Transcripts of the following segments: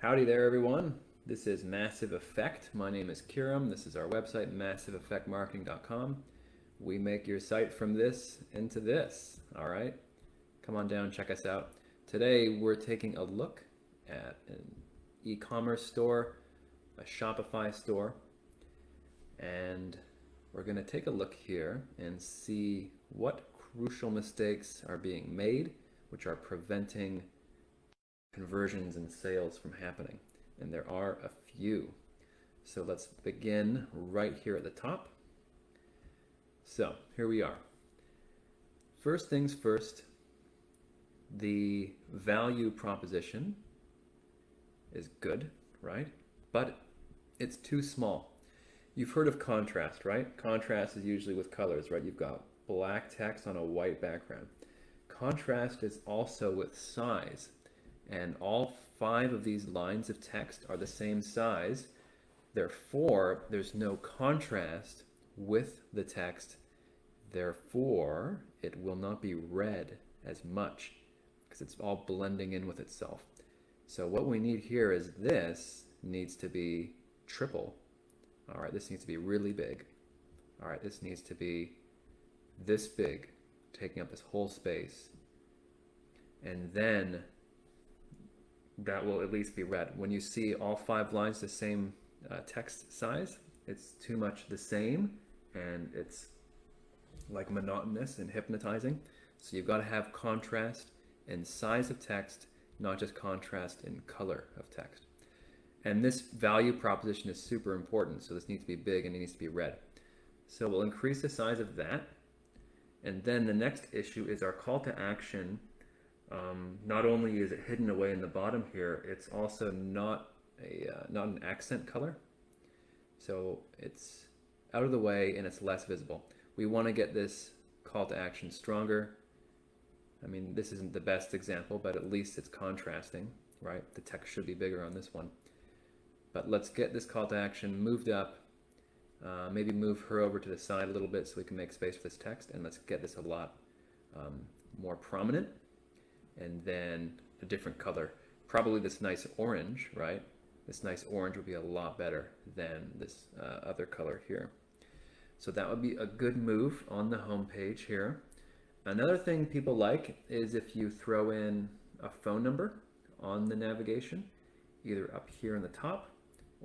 Howdy there, everyone. This is Massive Effect. My name is Kiram. This is our website, massiveeffectmarketing.com. We make your site from this into this, all right? Come on down, check us out. Today, we're taking a look at an e-commerce store, a Shopify store, and we're going to take a look here and see what crucial mistakes are being made, which are preventing conversions and sales from happening. And there are a few. So let's begin right here at the top. So here we are. First things first, the value proposition is good, right? But it's too small. You've heard of contrast, right? Contrast is usually with colors, right? You've got black text on a white background. Contrast is also with size. And all 5 of these lines of text are the same size. Therefore, there's no contrast with the text. Therefore, it will not be read as much because it's all blending in with itself. So what we need here is this needs to be triple. All right, this needs to be really big. All right, this needs to be this big, taking up this whole space. And then that will at least be read. When you see all 5 lines the same text size, it's too much the same and it's like monotonous and hypnotizing. So you've got to have contrast in size of text, not just contrast in color of text. And this value proposition is super important, so this needs to be big and it needs to be read. So we'll increase the size of that. And then the next issue is our call to action. Not only is it hidden away in the bottom here, it's also not an accent color. So it's out of the way and it's less visible. We want to get this call to action stronger. I mean, this isn't the best example, but at least it's contrasting, right? The text should be bigger on this one. But let's get this call to action moved up. Maybe move her over to the side a little bit so we can make space for this text, and let's get this a lot more prominent. And then a different color, probably this nice orange, right? This nice orange would be a lot better than this other color here. So that would be a good move on the home page here. Another thing people like is if you throw in a phone number on the navigation, either up here in the top,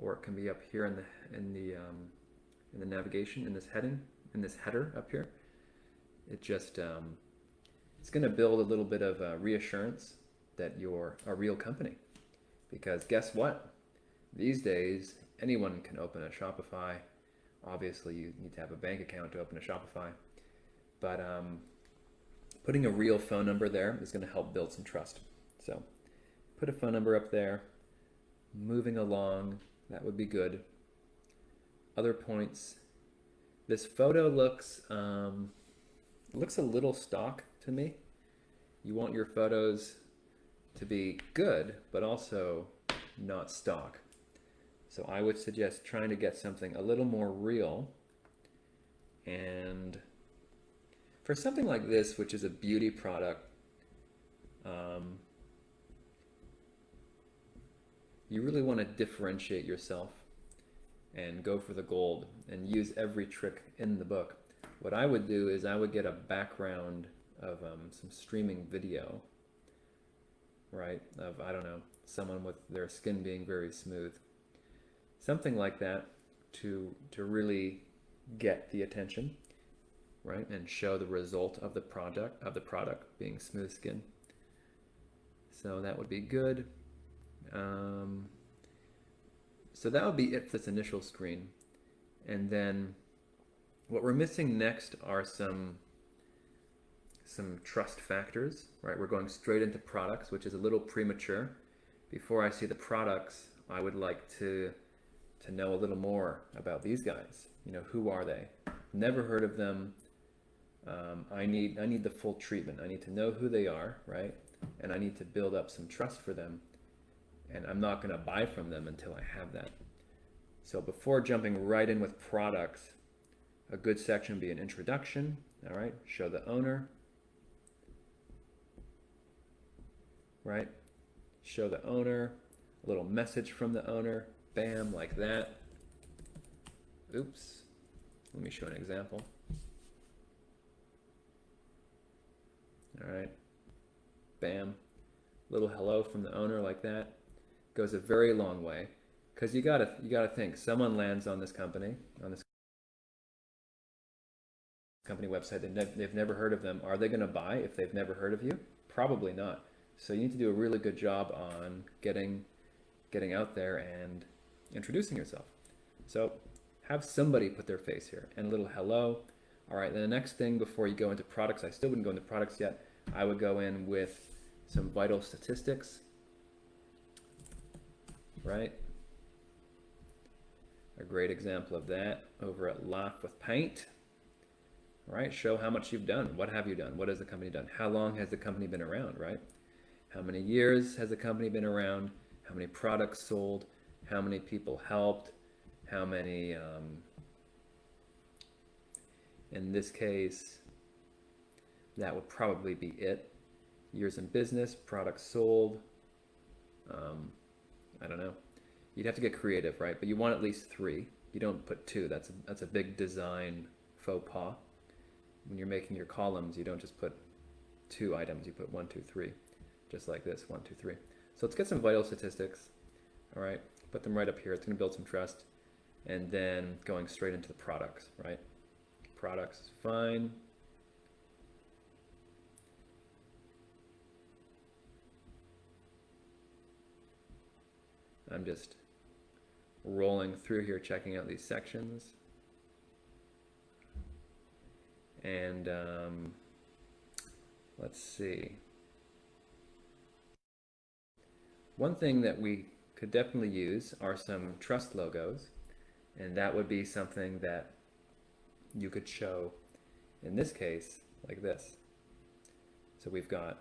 or it can be up here in the navigation, in this heading, in this header up here. It just it's going to build a little bit of reassurance that you're a real company. Because guess what? These days, anyone can open a Shopify. Obviously, you need to have a bank account to open a Shopify. But putting a real phone number there is going to help build some trust. So put a phone number up there. Moving along, that would be good. Other points. This photo looks a little stock to me. You want your photos to be good, but also not stock. So I would suggest trying to get something a little more real. And for something like this, which is a beauty product, you really want to differentiate yourself and go for the gold and use every trick in the book. What I would do is I would get a background of some streaming video, right? Of, I don't know, someone with their skin being very smooth. Something like that to really get the attention, right? And show the result of the product being smooth skin. So that would be good. So that would be it for this initial screen. And then what we're missing next are some trust factors, right? We're going straight into products, which is a little premature. Before I see the products, I would like to know a little more about these guys. You know, who are they? Never heard of them. I need the full treatment. I need to know who they are, right? And I need to build up some trust for them. And I'm not going to buy from them until I have that. So before jumping right in with products, a good section would be an introduction, all right? Show the owner, right? Show the owner, a little message from the owner, bam, like that. Oops, let me show an example. All right, bam, little hello from the owner like that. Goes a very long way, because you gotta think, someone lands on this company website, they've never heard of them. Are they going to buy if they've never heard of you? Probably not. So you need to do a really good job on getting out there and introducing yourself. So have somebody put their face here and a little hello. All right, then the next thing before you go into products, I still wouldn't go into products yet. I would go in with some vital statistics, right? A great example of that over at Laugh with Paint. Right? Show how much you've done. What have you done? What has the company done? How long has the company been around, right? How many years has the company been around? How many products sold? How many people helped? How many, in this case, that would probably be it. Years in business, products sold. I don't know. You'd have to get creative, right? But you want at least 3. You don't put 2. That's a big design faux pas. When you're making your columns, you don't just put 2 items, you put 1, 2, 3, just like this, 1, 2, 3. So let's get some vital statistics. All right, put them right up here. It's going to build some trust. And then going straight into the products, right? Products is fine. I'm just rolling through here, checking out these sections. And let's see. One thing that we could definitely use are some trust logos, and that would be something that you could show in this case like this. So we've got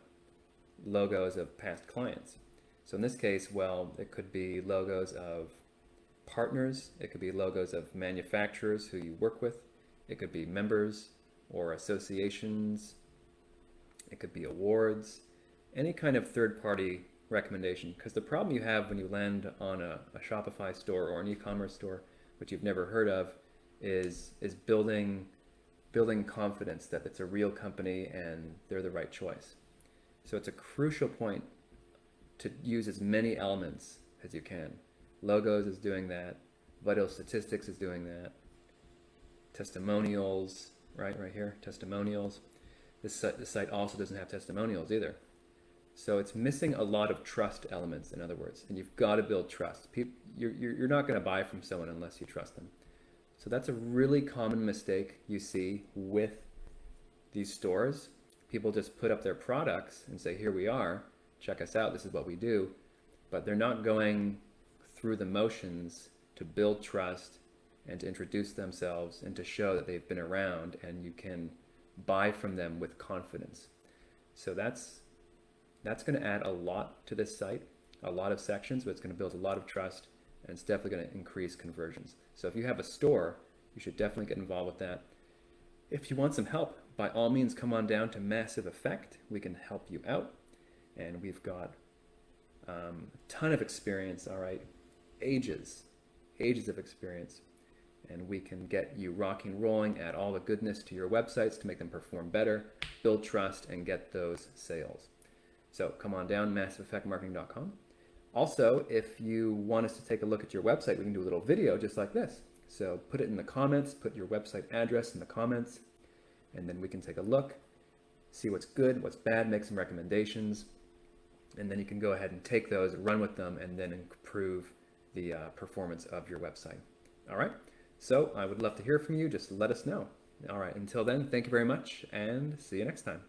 logos of past clients. So in this case, well, it could be logos of partners, it could be logos of manufacturers who you work with, it could be members or associations, it could be awards, any kind of third-party recommendation. Because the problem you have when you land on a Shopify store or an e-commerce store, which you've never heard of, is building confidence that it's a real company and they're the right choice. So it's a crucial point to use as many elements as you can. Logos is doing that, vital statistics is doing that, testimonials, right here, testimonials. This site also doesn't have testimonials either. So it's missing a lot of trust elements, in other words, and you've got to build trust. You're not going to buy from someone unless you trust them. So that's a really common mistake you see with these stores. People just put up their products and say, here we are, check us out, this is what we do. But they're not going through the motions to build trust and to introduce themselves and to show that they've been around and you can buy from them with confidence. So that's going to add a lot to this site, a lot of sections, but it's going to build a lot of trust, and it's definitely going to increase conversions. So if you have a store, you should definitely get involved with that. If you want some help, by all means, come on down to Massive Effect. We can help you out, and we've got a ton of experience, all right, ages of experience, and we can get you rocking, rolling, add all the goodness to your websites to make them perform better, build trust, and get those sales. So come on down, massiveeffectmarketing.com. Also, if you want us to take a look at your website, we can do a little video just like this. So put it in the comments, put your website address in the comments, and then we can take a look, see what's good, what's bad, make some recommendations, and then you can go ahead and take those, run with them, and then improve the performance of your website. All right, so I would love to hear from you. Just let us know. All right, until then, thank you very much, and see you next time.